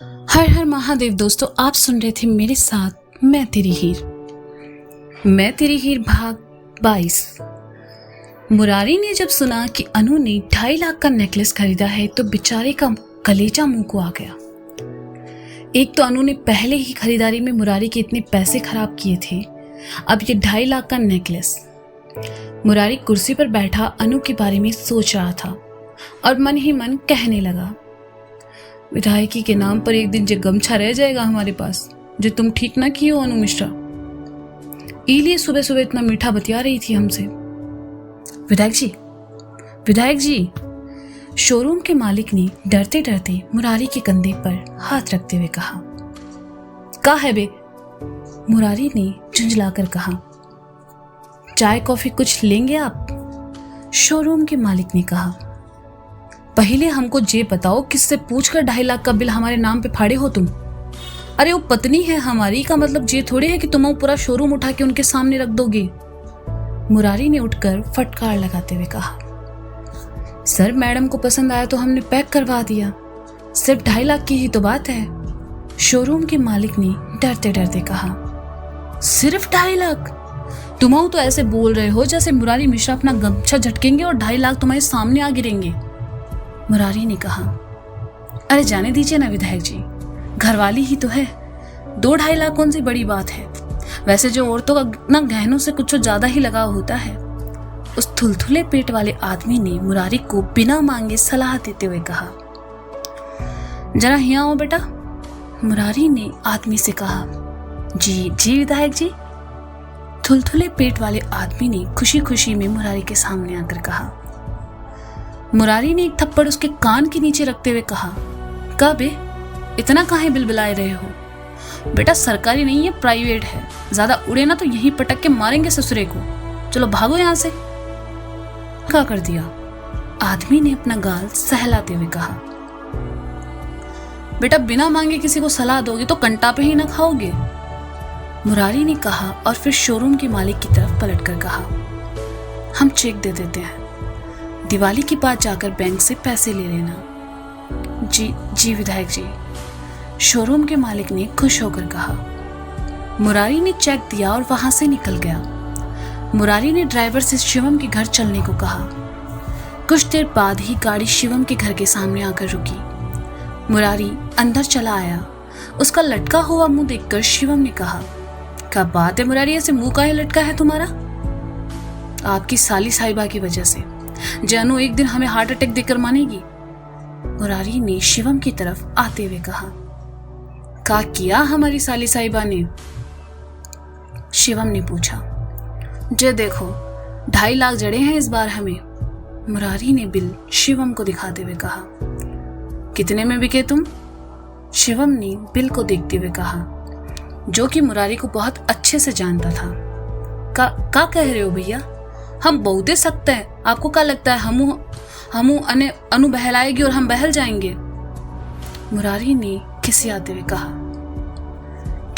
हर हर महादेव दोस्तों, आप सुन रहे थे मेरे साथ मैं तेरी हीर भाग 22। मुरारी ने जब सुना कि अनु ने 2.5 लाख का नेकलेस खरीदा है तो बेचारे का कलेजा मुंह को आ गया। एक तो अनु ने पहले ही खरीदारी में मुरारी के इतने पैसे खराब किए थे, अब ये 2.5 लाख का नेकलेस। मुरारी कुर्सी पर बैठा अनु के बारे में सोच रहा था और मन ही मन कहने लगा, विधायकी के नाम पर एक दिन जो गमछा रह जाएगा हमारे पास, जो तुम ठीक ना की हो अनु मिश्रा। इलिए सुबह सुबह इतना मीठा बतिया रही थी हमसे। विधायक जी, शोरूम के मालिक ने डरते डरते मुरारी के कंधे पर हाथ रखते हुए कहा। का है बे? मुरारी ने झुंझलाकर कहा। चाय कॉफी कुछ लेंगे आप? शोरूम के मालिक ने कहा। पहले हमको ये बताओ, किससे पूछकर 2.5 लाख का बिल हमारे नाम पे फाड़े हो तुम? अरे वो पत्नी है हमारी, का मतलब ये थोड़ी है कि तुम पूरा शोरूम उठा के उनके सामने रख दोगे। मुरारी ने उठकर फटकार लगाते हुए कहा। सर, मैडम को पसंद आया तो हमने पैक करवा दिया, सिर्फ 2.5 लाख की ही तो बात है। शोरूम के मालिक ने डरते डरते कहा। सिर्फ 2.5 लाख? तुम तो ऐसे बोल रहे हो जैसे मुरारी मिश्रा अपना गमछा झटकेंगे और 2.5 लाख तुम्हारे सामने आ गिरेंगे। मुरारी ने कहा। अरे जाने दीजिए ना विधायक जी, घरवाली ही तो है, 2-2.5 लाख कौन सी बड़ी बात है। वैसे जो औरतों का ना गहनों से कुछ ज्यादा ही लगाव होता है। उस थुलथुले पेट वाले आदमी ने मुरारी को बिना मांगे सलाह देते हुए कहा। जरा यहाँ आओ बेटा, मुरारी ने आदमी से कहा। जी विधायक जी, थुलथुले पेट वाले आदमी ने खुशी खुशी में मुरारी के सामने आकर कहा। मुरारी ने एक थप्पड़ उसके कान के नीचे रखते हुए कहा। का बे, इतना काहे बिलबिलाए रहे हो? बेटा सरकारी नहीं है, प्राइवेट है, ज्यादा उड़े ना तो यहीं पटक के मारेंगे ससुरे को। चलो भागो यहां से। क्या कर दिया? आदमी ने अपना गाल सहलाते हुए कहा। बेटा बिना मांगे किसी को सलाह दोगे तो कंटा पे ही ना खाओगे, मुरारी ने कहा और फिर शोरूम के मालिक की तरफ पलटकर कहा। हम चेक दे देते हैं, दिवाली के बाद जाकर बैंक से पैसे ले लेना। जी विधायक जी, शोरूम के मालिक ने खुश होकर कहा। मुरारी ने चेक दिया और वहां से निकल गया। मुरारी ने ड्राइवर से शिवम के घर चलने को कहा। कुछ देर बाद ही गाड़ी शिवम के घर के सामने आकर रुकी। मुरारी अंदर चला आया। उसका लटका हुआ मुंह देखकर शिवम ने कहा, क्या बात है मुरारी, ऐसे मुंह काहे लटका है तुम्हारा? आपकी साली साहिबा की वजह से। जानू एक दिन हमें हार्ट अटैक देकर मानेगी, मुरारी ने शिवम की तरफ आते हुए कहा। क्या किया हमारी साली साहिबा ने? शिवम ने पूछा। जे देखो 2.5 लाख जड़े हैं इस बार हमें, मुरारी ने बिल शिवम को दिखाते हुए कहा। कितने में बिके तुम? शिवम ने बिल को देखते हुए कहा, जो कि मुरारी को बहुत अच्छे से जानता था। का कह रहे हो भैया, हम बहुत दे सकते हैं, आपको क्या लगता है हमू अनु बहलाएगी और हम बहल जाएंगे? मुरारी ने खिसियाते हुए कहा,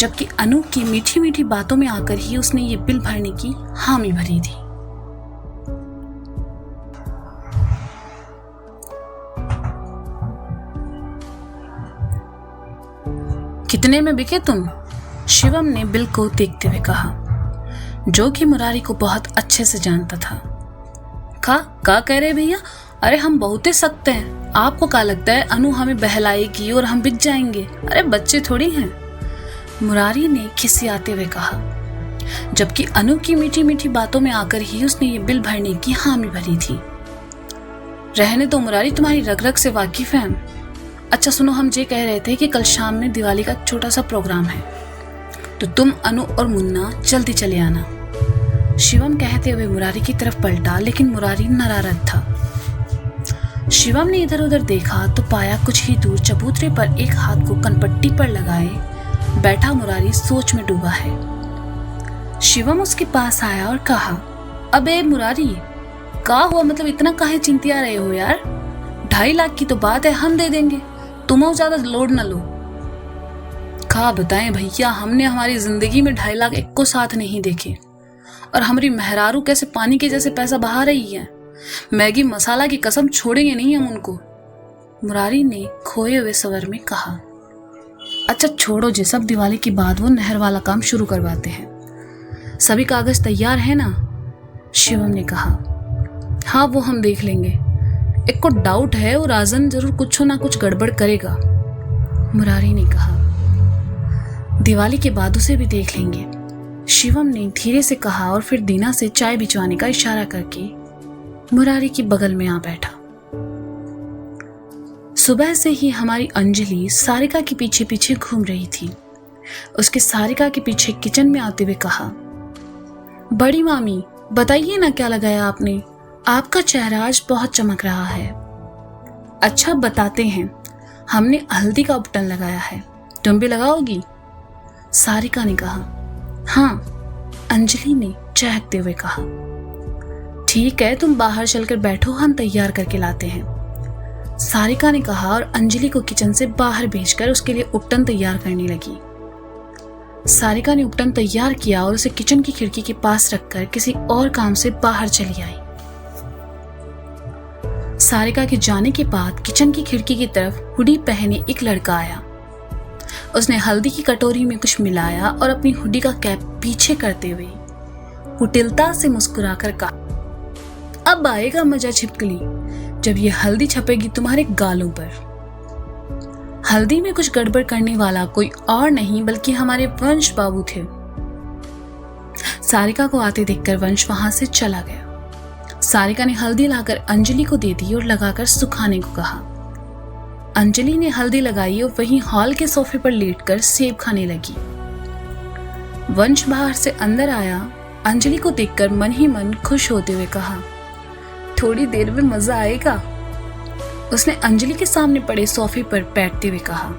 जबकि अनु की मीठी मीठी बातों में आकर ही उसने ये बिल भरने की हामी भरी थी। कितने में बिके तुम? शिवम ने बिल को देखते हुए कहा, जो कि मुरारी को बहुत अच्छे से जानता था। का कह रहे भैया? अरे हम बहुत दे सकते हैं, आपको क्या लगता है अनु हमें बहलाएगी और हम बिक जाएंगे? अरे बच्चे थोड़ी हैं, मुरारी ने खिसियाते हुए कहा, जबकि अनु की मीठी मीठी बातों में आकर ही उसने ये बिल भरने की हामी भरी थी। रहने दो मुरारी, तुम्हारी रग रग से वाकिफ है। अच्छा सुनो, हम ये कह रहे थे कि कल शाम में दिवाली का छोटा सा प्रोग्राम है, तो तुम अनु और मुन्ना जल्दी चले आना। शिवम कहते हुए मुरारी की तरफ पलटा, लेकिन मुरारी नरारद था। शिवम ने इधर उधर देखा तो पाया कुछ ही दूर चबूतरे पर एक हाथ को कनपट्टी पर लगाए बैठा मुरारी सोच में डूबा है। शिवम उसके पास आया और कहा, अबे मुरारी, का हुआ? मतलब इतना काहे चिंतिया रहे हो यार? 2.5 लाख की तो बात है, हम दे देंगे, तुम ज्यादा लोड न लो। का बताएं भैया, हमने हमारी जिंदगी में 2.5 लाख एक को साथ नहीं देखे, और हमारी मेहरारू कैसे पानी के जैसे पैसा बहा रही है। मैगी मसाला की कसम छोड़ेंगे नहीं हम उनको, मुरारी ने खोए हुए स्वर में कहा। अच्छा छोड़ो जी, सब दिवाली के बाद वो नहर वाला काम शुरू करवाते हैं। सभी कागज तैयार है ना? शिवम ने कहा। हाँ वो हम देख लेंगे। एक को डाउट है, वो राजन जरूर कुछ ना कुछ गड़बड़ करेगा, मुरारी ने कहा। दिवाली के बाद उसे भी देख लेंगे, शिवम ने धीरे से कहा और फिर दीना से चाय भिजवाने का इशारा करके मुरारी की बगल में आ बैठा। सुबह से ही हमारी अंजलि सारिका के पीछे पीछे घूम रही थी। उसके सारिका के पीछे किचन में आते हुए कहा, बड़ी मामी बताइए ना क्या लगाया आपने, आपका चेहरा आज बहुत चमक रहा है। अच्छा बताते हैं, हमने हल्दी का उपटन लगाया है, तुम भी लगाओगी? सारिका ने कहा। हाँ, अंजलि ने चहकते हुए कहा। ठीक है, तुम बाहर चलकर बैठो, हम तैयार करके लाते हैं, सारिका ने कहा और अंजलि को किचन से बाहर भेजकर उसके लिए उपटन तैयार करने लगी। सारिका ने उपटन तैयार किया और उसे किचन की खिड़की के पास रखकर किसी और काम से बाहर चली आई। सारिका के जाने के बाद किचन की खिड़की की तरफ हुडी पहने एक लड़का आया। उसने हल्दी की कटोरी में कुछ मिलाया और अपनी हुडी का कैप पीछे करते हुए कुटिलता से मुस्कुराकर कहा, अब आएगा मजा छिपकली, जब ये हल्दी छपेगी तुम्हारे गालों पर। हल्दी में कुछ गड़बड़ करने वाला कोई और नहीं बल्कि हमारे वंश बाबू थे। सारिका को आते देखकर वंश वहां से चला गया। सारिका ने हल्दी लाकर अंजलि को दे दी और लगाकर सुखाने को कहा। अंजलि ने हल्दी लगाई और वहीं हॉल के सोफे पर लेटकर सेब खाने लगी। वंश बाहर से अंदर आया। अंजलि को देखकर मन ही मन खुश होते हुए कहा, थोड़ी देर में मजा आएगा। उसने अंजलि के सामने पड़े सोफे पर बैठते हुए कहा,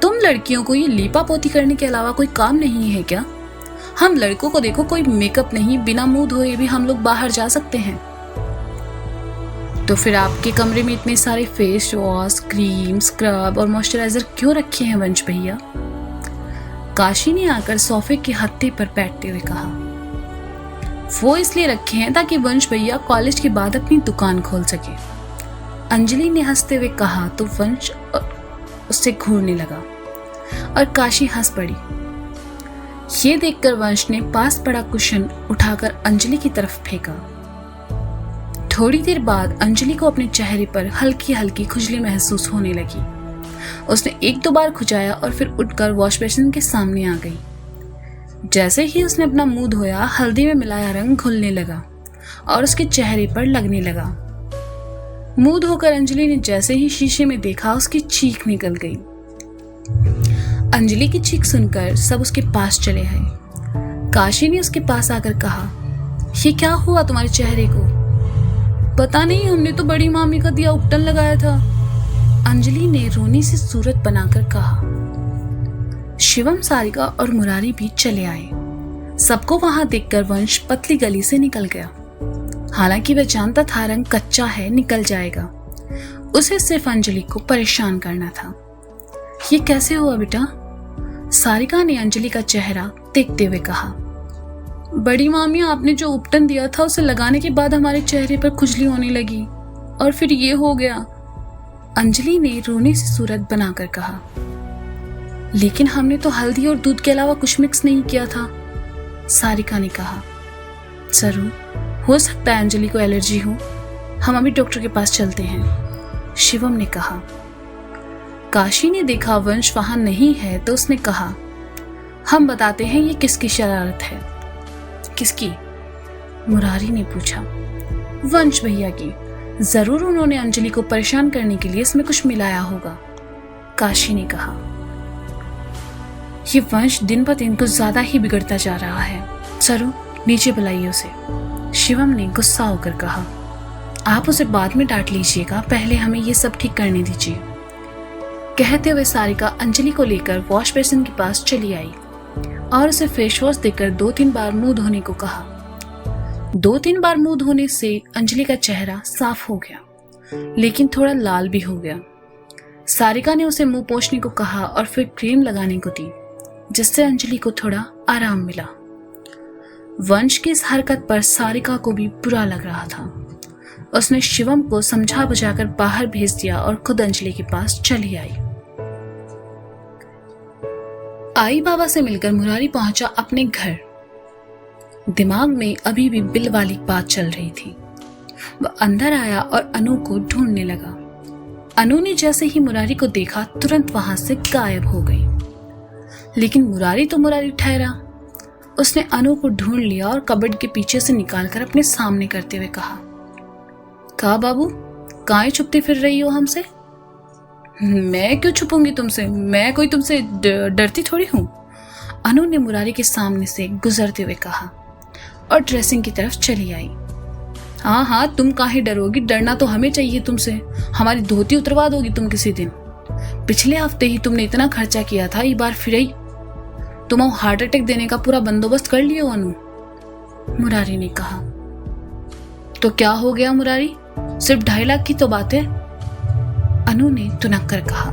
तुम लड़कियों को ये लीपा पोती करने के अलावा कोई काम नहीं है क्या? हम लड़कों को देखो, कोई मेकअप नहीं, बिना मुंह धोए भी हम लोग बाहर जा सकते हैं। तो फिर आपके कमरे में इतने सारे फेस वॉश, क्रीम, स्क्रब और मॉइस्चराइजर क्यों रखे हैं वंश भैया? काशी ने आकर सोफे के हत्थे पर बैठते हुए कहा, वो इसलिए रखे हैं ताकि वंश भैया कॉलेज के बाद अपनी दुकान खोल सके। अंजलि ने हंसते हुए कहा तो वंश उससे घूरने लगा और काशी हंस पड़ी। ये देखकर वंश ने पास पड़ा कुशन उठाकर अंजलि की तरफ फेंका। थोड़ी देर बाद अंजलि को अपने चेहरे पर हल्की हल्की खुजली महसूस होने लगी। उसने एक दो बार खुजाया और फिर उठकर वॉश बेसिन के सामने आ गई। जैसे ही उसने अपना मुंह धोया, हल्दी में मिलाया रंग घुलने लगा और उसके चेहरे पर लगने लगा। मुंह धोकर अंजलि ने जैसे ही शीशे में देखा, उसकी चीख निकल गई। अंजलि की चीख सुनकर सब उसके पास चले आए। काशी ने उसके पास आकर कहा, ये क्या हुआ तुम्हारे चेहरे को? पता नहीं, हमने तो बड़ी मामी का दिया उपटन लगाया था, अंजलि ने रोनी सी सूरत बनाकर कहा। शिवम, सारिका और मुरारी भी चले आए। सबको वहां देखकर वंश पतली गली से निकल गया। हालांकि वह जानता था रंग कच्चा है, निकल जाएगा। उसे सिर्फ अंजलि को परेशान करना था। ये कैसे हुआ बेटा? सारिका ने अंजलि का चेहरा देखते हुए कहा। बड़ी मामी, आपने जो उपटन दिया था उसे लगाने के बाद हमारे चेहरे पर खुजली होने लगी और फिर ये हो गया, अंजलि ने रोने से सूरत बनाकर कहा। लेकिन हमने तो हल्दी और दूध के अलावा कुछ मिक्स नहीं किया था, सारिका ने कहा। जरूर हो सकता है अंजलि को एलर्जी हो, हम अभी डॉक्टर के पास चलते हैं, शिवम ने कहा। काशी ने देखा वंश वहां नहीं है तो उसने कहा, हम बताते हैं ये किसकी शरारत है। किसकी? मुरारी ने पूछा। वंश भैया की। जरूर उन्होंने अंजलि को परेशान करने के लिए इसमें कुछ मिलाया होगा, काशी ने कहा। ये वंश दिन ब दिन कुछ ज्यादा ही बिगड़ता जा रहा है, जरूर नीचे बुलाइए उसे, शिवम ने गुस्सा होकर कहा। आप उसे बाद में डांट लीजिएगा, पहले हमें ये सब ठीक करने दीजिए। कहते हुए सारिका अंजलि को लेकर वॉश बेसिन के पास चली आई और उसे फेस वॉश देकर 2-3 बार मुंह धोने को कहा। 2-3 बार मुंह धोने से अंजलि का चेहरा साफ हो गया, लेकिन थोड़ा लाल भी हो गया। सारिका ने उसे मुंह पोंछने को कहा और फिर क्रीम लगाने को दी, जिससे अंजलि को थोड़ा आराम मिला। वंश की इस हरकत पर सारिका को भी बुरा लग रहा था। उसने शिवम को समझा बुझाकर बाहर भेज दिया और खुद अंजलि के पास चली आई। आई बाबा से मिलकर मुरारी पहुंचा अपने घर। दिमाग में अभी भी बिल वाली बात चल रही थी। वह अंदर आया और अनु को ढूंढने लगा। अनु ने जैसे ही मुरारी को देखा तुरंत वहां से गायब हो गई। लेकिन मुरारी तो मुरारी ठहरा। उसने अनु को ढूंढ लिया और कबर्ड के पीछे से निकालकर अपने सामने करते हुए कहा बाबू, काहे छुपती फिर रही हो हमसे? मैं क्यों छुपूंगी तुमसे? मैं कोई तुमसे डरती थोड़ी हूं। अनु ने मुरारी के सामने से गुजरते हुए कहा और ड्रेसिंग की तरफ चली आई। हाँ, तुम काहे डरोगी? डरना तो हमें चाहिए तुमसे। हमारी धोती उतरवा दोगी तुम किसी दिन। पिछले हफ्ते ही तुमने इतना खर्चा किया था, एक बार फिर ही तुम हार्ट अटैक देने का पूरा बंदोबस्त कर लियो अनु, मुरारी ने कहा। तो क्या हो गया मुरारी? सिर्फ 2.5 लाख की तो बात है, अनु ने तुनक कर कहा।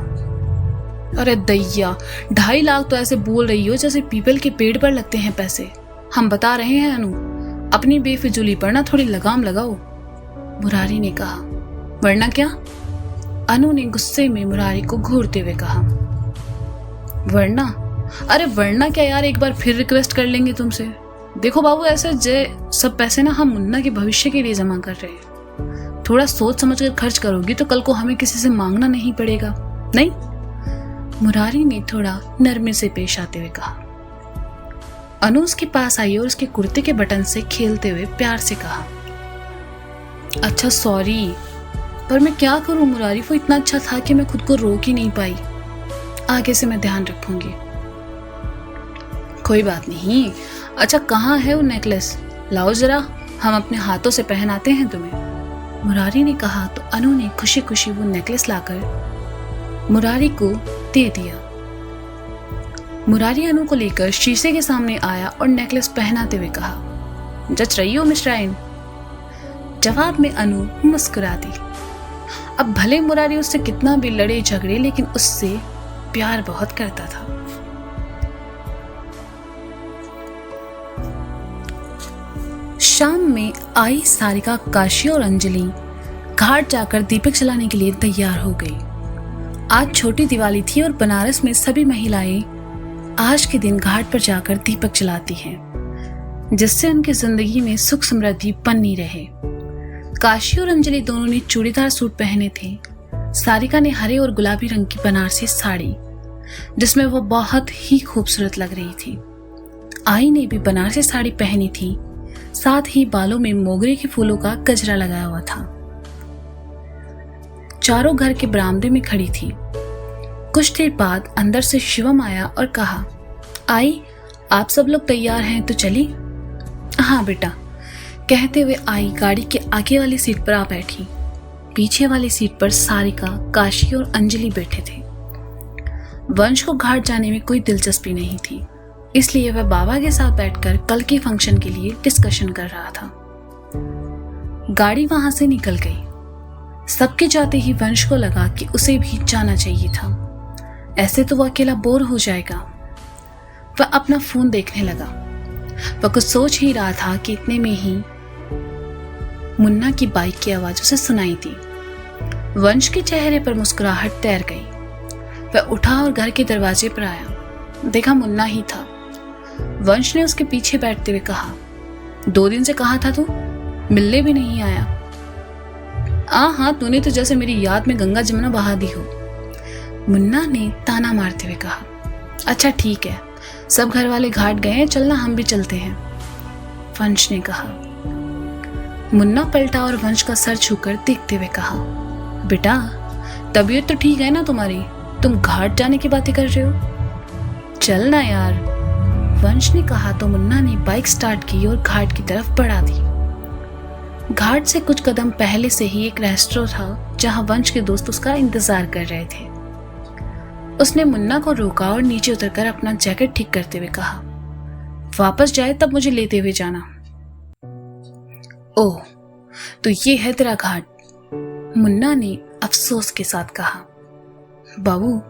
अरे दैया, 2.5 लाख तो ऐसे बोल रही हो जैसे पीपल के पेड़ पर लगते हैं पैसे। हम बता रहे हैं अनु, अपनी बेफिजूली पर ना थोड़ी लगाम लगाओ, मुरारी ने कहा। वरना क्या? अनु ने गुस्से में मुरारी को घूरते हुए कहा। वरना? अरे वरना क्या यार, एक बार फिर रिक्वेस्ट कर लेंगे तुमसे। देखो बाबू, ऐसे सब पैसे ना हम मुन्ना के भविष्य के लिए जमा कर रहे हैं। थोड़ा सोच समझ कर खर्च करोगी तो कल को हमें किसी से मांगना नहीं पड़ेगा, नहीं? मुरारी ने थोड़ा नरमी से पेश आते हुए कहा। अनु उसके पास आई और उसके कुर्ते के बटन से खेलते हुए प्यार से कहा। अच्छा सॉरी, पर मैं क्या करूं मुरारी, वो इतना अच्छा था कि मैं खुद को रोक ही नहीं पाई। आगे से मैं ध्यान रखूंगी। कोई बात नहीं। अच्छा कहाँ है वो नेकलेस? लाओ जरा, हम अपने हाथों से पहनाते हैं तुम्हें, मुरारी ने कहा। तो अनु ने खुशी खुशी वो नेकलेस लाकर मुरारी को दे दिया। मुरारी अनु को लेकर शीशे के सामने आया और नेकलेस पहनाते हुए कहा, जच रही हो मिस्टर आइन? जवाब में अनु मुस्कुरा दी। अब भले मुरारी उससे कितना भी लड़े झगड़े, लेकिन उससे प्यार बहुत करता था। शाम में आई सारिका, काशी और अंजलि घाट जाकर दीपक जलाने के लिए तैयार हो गई। आज छोटी दिवाली थी और बनारस में सभी महिलाएं आज के दिन घाट पर जाकर दीपक जलाती हैं, जिससे उनकी जिंदगी में सुख समृद्धि बनी रहे। काशी और अंजलि दोनों ने चूड़ीदार सूट पहने थे। सारिका ने हरे और गुलाबी रंग की बनारसी साड़ी, जिसमें वो बहुत ही खूबसूरत लग रही थी। आई ने भी बनारसी साड़ी पहनी थी, साथ ही बालों में मोगरे के फूलों का गजरा लगाया हुआ था। चारों घर के बरामदे में खड़ी थी। कुछ देर बाद अंदर से शिवम आया और कहा, आई आप सब लोग तैयार हैं तो चली? हाँ बेटा, कहते हुए आई गाड़ी के आगे वाली सीट पर आ बैठी। पीछे वाली सीट पर सारिका, काशी और अंजलि बैठे थे। वंश को घाट जाने में कोई दिलचस्पी नहीं थी, इसलिए वह बाबा के साथ बैठकर कल के फंक्शन के लिए डिस्कशन कर रहा था। गाड़ी वहां से निकल गई। सबके जाते ही वंश को लगा कि उसे भी जाना चाहिए था, ऐसे तो वह अकेला बोर हो जाएगा। वह अपना फोन देखने लगा। वह कुछ सोच ही रहा था कि इतने में ही मुन्ना की बाइक की आवाज उसे सुनाई दी। वंश के चेहरे पर मुस्कुराहट तैर गई। वह उठा और घर के दरवाजे पर आया। देखा मुन्ना ही था। वंश ने उसके पीछे बैठते हुए कहा, 2 दिन से कहा था तू, मिलने भी नहीं आया। हाँ, तूने तो जैसे मेरी याद में गंगा जमुना बहा दी हो, मुन्ना ने ताना मारते हुए कहा। अच्छा ठीक है, सब घर वाले घाट गए हैं, चलना हम भी चलते हैं, वंश ने कहा। मुन्ना पलटा और वंश का सर छूकर देखते हुए कहा, बेटा तबीयत तो ठीक है ना तुम्हारी? तुम घाट जाने की बातें कर रहे हो? चल ना यार, वंश ने कहा। तो मुन्ना ने बाइक स्टार्ट की और घाट की तरफ बढ़ा दी। घाट से कुछ कदम पहले से ही एक रेस्टोरेंट था जहां वंश के दोस्त उसका इंतजार कर रहे थे। उसने मुन्ना को रोका और नीचे उतरकर अपना जैकेट ठीक करते हुए कहा, वापस जाए तब मुझे लेते हुए जाना। ओह, तो ये है तेरा घाट, मुन्ना ने अफसोस के साथ कहा। बाबू,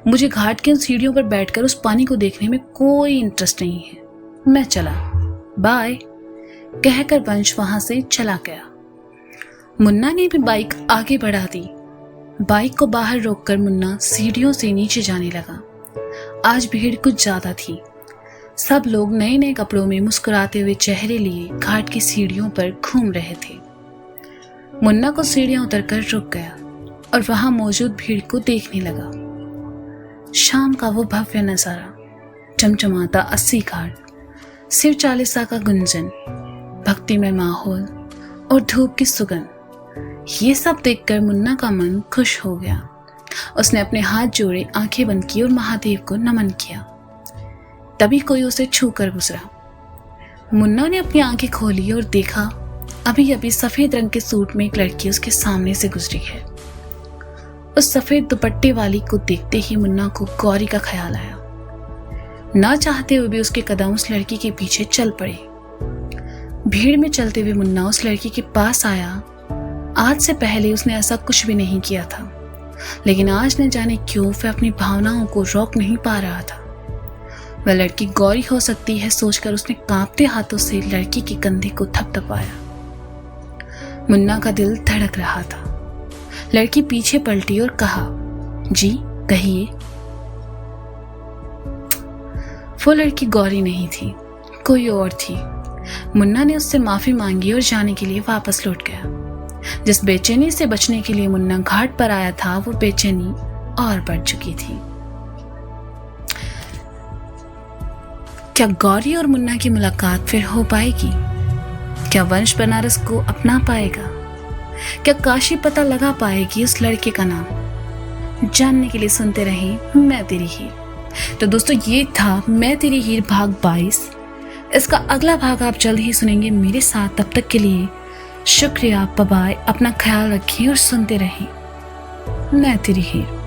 मुझे घाट की उन सीढ़ियों पर बैठकर उस पानी को देखने में कोई इंटरेस्ट नहीं है, मैं चला, बाय, कहकर वंश वहां से चला गया। मुन्ना ने भी बाइक आगे बढ़ा दी। बाइक को बाहर रोककर मुन्ना सीढ़ियों से नीचे जाने लगा। आज भीड़ कुछ ज्यादा थी। सब लोग नए नए कपड़ों में मुस्कुराते हुए चेहरे लिए घाट की सीढ़ियों पर घूम रहे थे। मुन्ना को सीढ़ियां उतरकर रुक गया और वहां मौजूद भीड़ को देखने लगा। शाम का वो भव्य नजारा, चमचमाता 80 घाट, शिव चालीसा का गुंजन, भक्तिमय माहौल और धूप की सुगंध, ये सब देखकर मुन्ना का मन खुश हो गया। उसने अपने हाथ जोड़े, आंखें बंद की और महादेव को नमन किया। तभी कोई उसे छू कर गुजरा। मुन्ना ने अपनी आंखें खोली और देखा अभी अभी सफेद रंग के सूट में एक लड़की उसके सामने से गुजरी है। उस सफेद दुपट्टे वाली को देखते ही मुन्ना को गौरी का ख्याल आया। ना चाहते हुए भी उसके कदम उस लड़की के पीछे चल पड़े। भीड़ में चलते हुए मुन्ना उस लड़की के पास आया। आज से पहले उसने ऐसा कुछ भी नहीं किया था, लेकिन आज न जाने क्यों वह अपनी भावनाओं को रोक नहीं पा रहा था। वह लड़की गौरी हो सकती है सोचकर उसने कांपते हाथों से लड़की के कंधे को थपथपाया। मुन्ना का दिल धड़क रहा था। लड़की पीछे पलटी और कहा, जी कहिए। वो लड़की गौरी नहीं थी, कोई और थी। मुन्ना ने उससे माफी मांगी और जाने के लिए वापस लौट गया। जिस बेचैनी से बचने के लिए मुन्ना घाट पर आया था, वो बेचैनी और बढ़ चुकी थी। क्या गौरी और मुन्ना की मुलाकात फिर हो पाएगी? क्या वंश बनारस को अपना पाएगा? क्या काशी पता लगा पाएगी उस लड़के का नाम? जानने के लिए सुनते रहें मैं तेरी हीर। तो दोस्तों, ये था मैं तेरी हीर भाग 22। इसका अगला भाग आप जल्द ही सुनेंगे मेरे साथ। तब तक के लिए शुक्रिया, बाय बाय। अपना ख्याल रखें और सुनते रहें मैं तेरी हीर।